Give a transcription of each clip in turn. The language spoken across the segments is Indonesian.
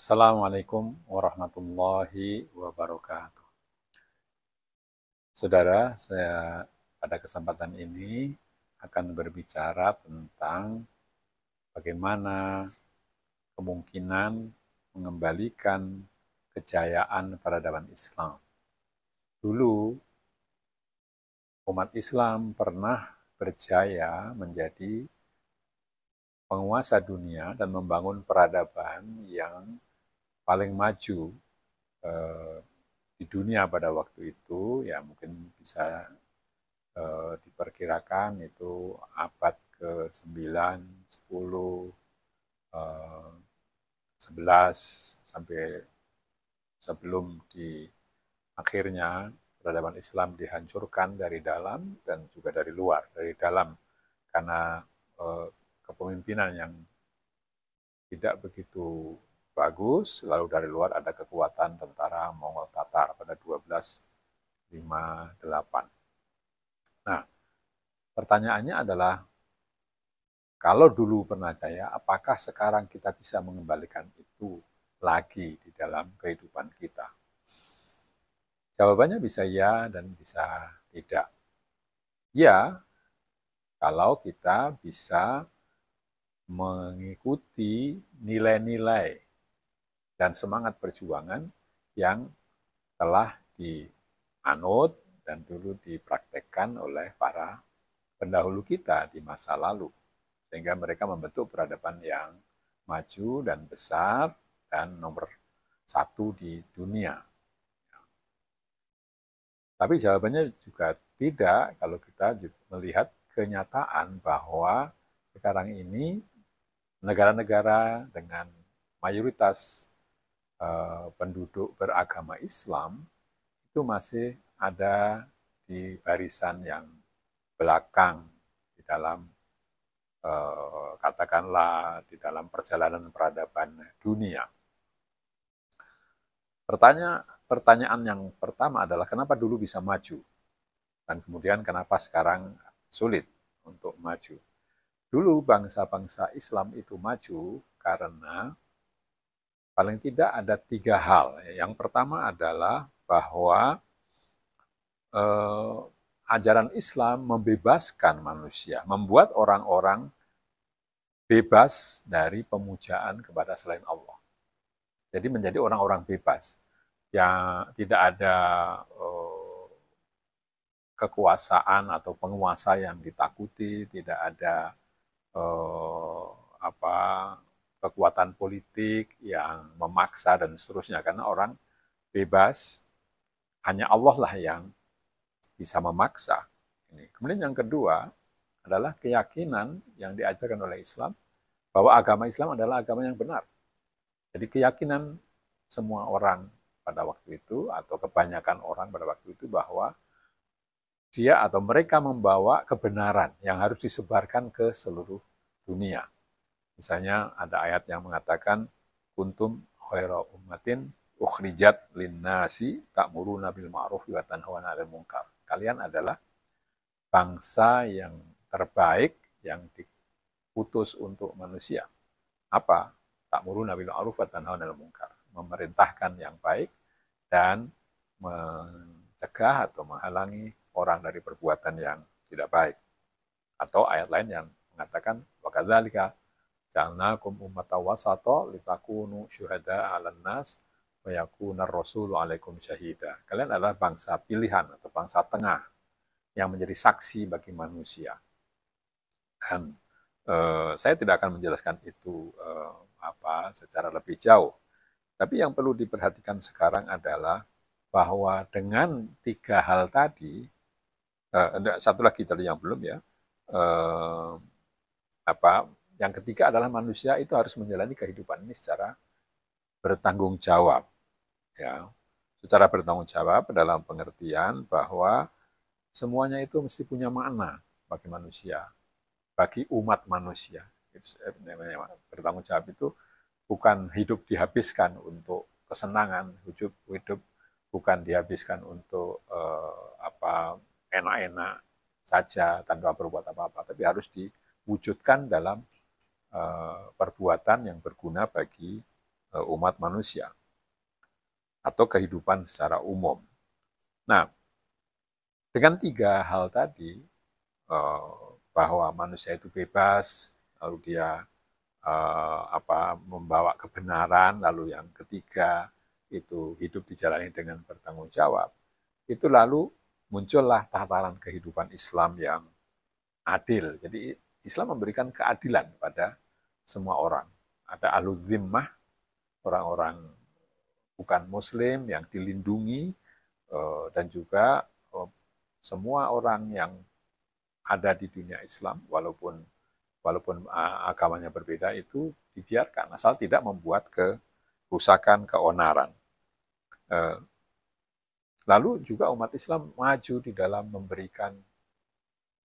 Assalamualaikum warahmatullahi wabarakatuh. Saudara, saya pada kesempatan ini akan berbicara tentang bagaimana kemungkinan mengembalikan kejayaan peradaban Islam. Dulu, umat Islam pernah berjaya menjadi penguasa dunia dan membangun peradaban yang paling maju di dunia pada waktu itu, ya mungkin bisa diperkirakan itu abad ke-9, 10, 11 sampai sebelum di akhirnya peradaban Islam dihancurkan dari dalam dan juga dari luar. Dari dalam karena kepemimpinan yang tidak begitu bagus, lalu dari luar ada kekuatan tentara Mongol Tatar pada 1258. Nah, pertanyaannya adalah, kalau dulu pernah jaya, apakah sekarang kita bisa mengembalikan itu lagi di dalam kehidupan kita? Jawabannya bisa ya dan bisa tidak. Ya, kalau kita bisa mengikuti nilai-nilai dan semangat perjuangan yang telah dianut dan dulu dipraktekkan oleh para pendahulu kita di masa lalu, sehingga mereka membentuk peradaban yang maju dan besar dan nomor satu di dunia. Tapi jawabannya juga tidak kalau kita melihat kenyataan bahwa sekarang ini negara-negara dengan mayoritas penduduk beragama Islam itu masih ada di barisan yang belakang di dalam katakanlah di dalam perjalanan peradaban dunia. Pertanyaan yang pertama adalah kenapa dulu bisa maju dan kemudian kenapa sekarang sulit untuk maju. Dulu bangsa-bangsa Islam itu maju karena paling tidak ada 3 hal. Yang pertama adalah bahwa ajaran Islam membebaskan manusia, membuat orang-orang bebas dari pemujaan kepada selain Allah. Jadi menjadi orang-orang bebas, yang tidak ada kekuasaan atau penguasa yang ditakuti, tidak ada kekuatan politik yang memaksa dan seterusnya, karena orang bebas, hanya Allah lah yang bisa memaksa. Kemudian yang kedua adalah keyakinan yang diajarkan oleh Islam bahwa agama Islam adalah agama yang benar. Jadi keyakinan semua orang pada waktu itu atau kebanyakan orang pada waktu itu bahwa dia atau mereka membawa kebenaran yang harus disebarkan ke seluruh dunia. Misalnya ada ayat yang mengatakan kuntum khaira ummatin ukhrijat linnasi ta'muruna bil ma'ruf wa tanhauna 'anil munkar. Kalian adalah bangsa yang terbaik yang diutus untuk manusia. Apa? Ta'muruna bil ma'ruf wa tanhauna 'anil munkar. Memerintahkan yang baik dan mencegah atau menghalangi orang dari perbuatan yang tidak baik. Atau ayat lain yang mengatakan wa kadzalika ja'alnakum ummatan wasata litakunu syuhada'a 'alan nas wa yakunar rasulu 'alaikum syahida. Kalian adalah bangsa pilihan atau bangsa tengah yang menjadi saksi bagi manusia. Dan saya tidak akan menjelaskan itu secara lebih jauh. Tapi yang perlu diperhatikan sekarang adalah bahwa dengan 3 hal tadi, satu lagi tadi yang belum ya, yang ketiga adalah manusia itu harus menjalani kehidupan ini secara bertanggung jawab, ya, secara bertanggung jawab dalam pengertian bahwa semuanya itu mesti punya makna bagi manusia, bagi umat manusia. Bertanggung jawab itu bukan hidup dihabiskan untuk kesenangan, hidup bukan dihabiskan untuk enak-enak saja tanpa berbuat apa-apa, tapi harus diwujudkan dalam perbuatan yang berguna bagi umat manusia atau kehidupan secara umum. Nah, dengan 3 hal tadi, bahwa manusia itu bebas, lalu dia membawa kebenaran, lalu yang ketiga itu hidup dijalani dengan bertanggung jawab, itu lalu muncullah tataran kehidupan Islam yang adil. Jadi Islam memberikan keadilan pada semua orang. Ada ahlul zimmah, orang-orang bukan muslim yang dilindungi, dan juga semua orang yang ada di dunia Islam, walaupun agamanya berbeda, itu dibiarkan, asal tidak membuat kerusakan, keonaran. Lalu juga umat Islam maju di dalam memberikan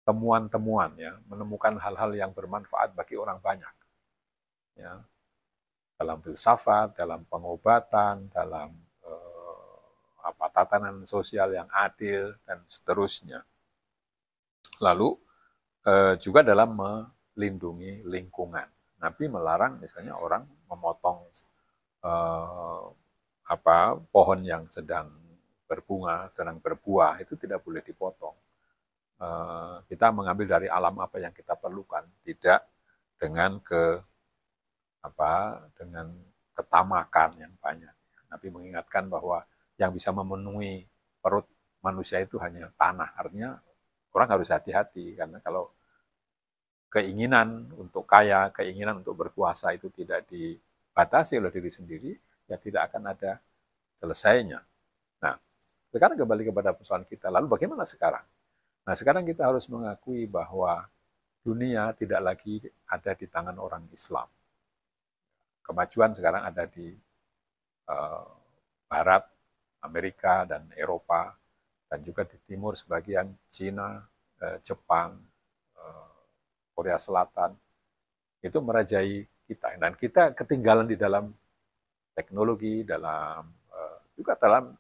temuan-temuan, ya, menemukan hal-hal yang bermanfaat bagi orang banyak, ya, dalam filsafat, dalam pengobatan, dalam tatanan sosial yang adil, dan seterusnya. Lalu juga dalam melindungi lingkungan. Nabi melarang misalnya orang memotong pohon yang sedang berbunga, sedang berbuah, itu tidak boleh dipotong. Kita mengambil dari alam apa yang kita perlukan, tidak dengan dengan ketamakan yang banyak. Nabi mengingatkan bahwa yang bisa memenuhi perut manusia itu hanya tanah. Artinya orang harus hati-hati, karena kalau keinginan untuk kaya, keinginan untuk berkuasa itu tidak dibatasi oleh diri sendiri, ya tidak akan ada selesainya. Nah, sekarang kembali kepada persoalan kita. Lalu bagaimana sekarang? Nah, sekarang kita harus mengakui bahwa dunia tidak lagi ada di tangan orang Islam. Kemajuan sekarang ada di Barat, Amerika, dan Eropa, dan juga di timur sebagian Cina, Jepang, Korea Selatan, itu merajai kita. Dan kita ketinggalan di dalam teknologi, juga dalam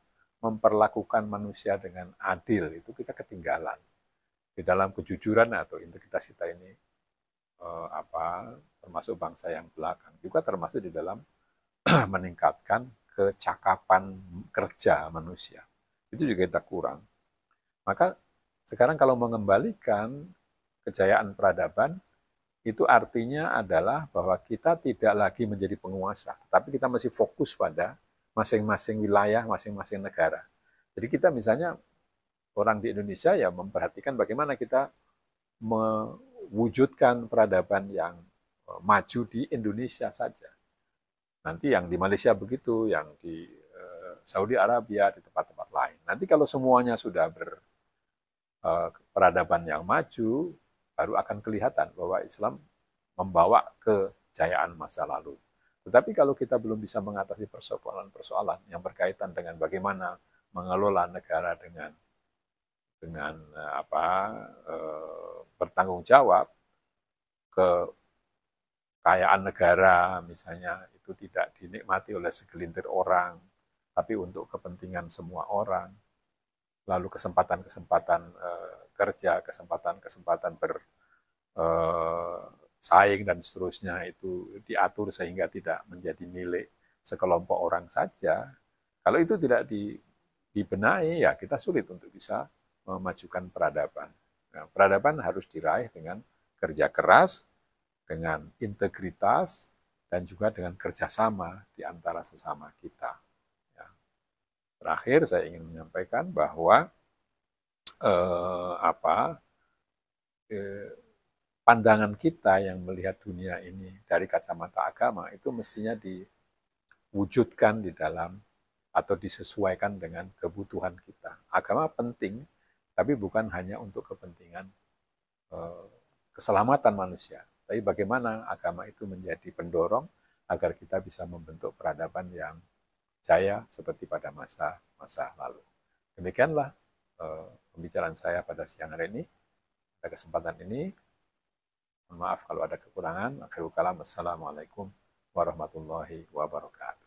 memperlakukan manusia dengan adil, itu kita ketinggalan. Di dalam kejujuran atau integritas kita ini, termasuk bangsa yang belakang, juga termasuk di dalam meningkatkan kecakapan kerja manusia. Itu juga kita kurang. Maka sekarang kalau mengembalikan kejayaan peradaban, itu artinya adalah bahwa kita tidak lagi menjadi penguasa, tapi kita masih fokus pada masing-masing wilayah, masing-masing negara. Jadi kita misalnya orang di Indonesia ya memperhatikan bagaimana kita mewujudkan peradaban yang maju di Indonesia saja. Nanti yang di Malaysia begitu, yang di Saudi Arabia, di tempat-tempat lain. Nanti kalau semuanya sudah peradaban yang maju, baru akan kelihatan bahwa Islam membawa kejayaan masa lalu. Tetapi kalau kita belum bisa mengatasi persoalan-persoalan yang berkaitan dengan bagaimana mengelola negara dengan bertanggung jawab, kekayaan negara misalnya itu tidak dinikmati oleh segelintir orang, tapi untuk kepentingan semua orang. Lalu kesempatan-kesempatan kerja, kesempatan-kesempatan bersaing dan seterusnya itu diatur sehingga tidak menjadi milik sekelompok orang saja. Kalau itu tidak dibenahi, ya kita sulit untuk bisa memajukan peradaban. Nah, peradaban harus diraih dengan kerja keras, dengan integritas, dan juga dengan kerjasama di antara sesama kita. Ya. Terakhir, saya ingin menyampaikan bahwa pandangan kita yang melihat dunia ini dari kacamata agama itu mestinya diwujudkan di dalam atau disesuaikan dengan kebutuhan kita. Agama penting, tapi bukan hanya untuk kepentingan keselamatan manusia, tapi bagaimana agama itu menjadi pendorong agar kita bisa membentuk peradaban yang jaya seperti pada masa lalu. Demikianlah pembicaraan saya pada siang hari ini. Pada kesempatan ini, mohon maaf kalau ada kekurangan. Akhirul kalam, wassalamualaikum warahmatullahi wabarakatuh.